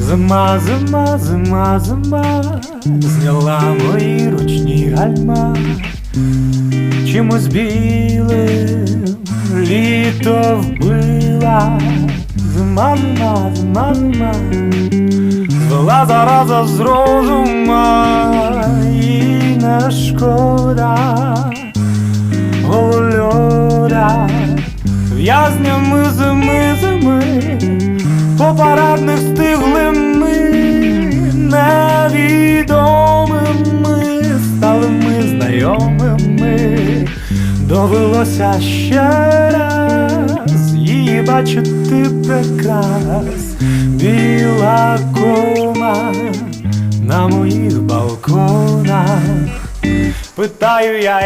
Зима, зима, зима, зима зняла мої ручні гальма, чимось білим літо вбила. Зима, зима, зима, зима звела зараза з розума, і не шкода голольода в'язнями зими, по парадних стигли ми, невідомими стали ми знайомими. Довелося ще раз її бачити прекрас, біла кома на моїх балконах. Питаю я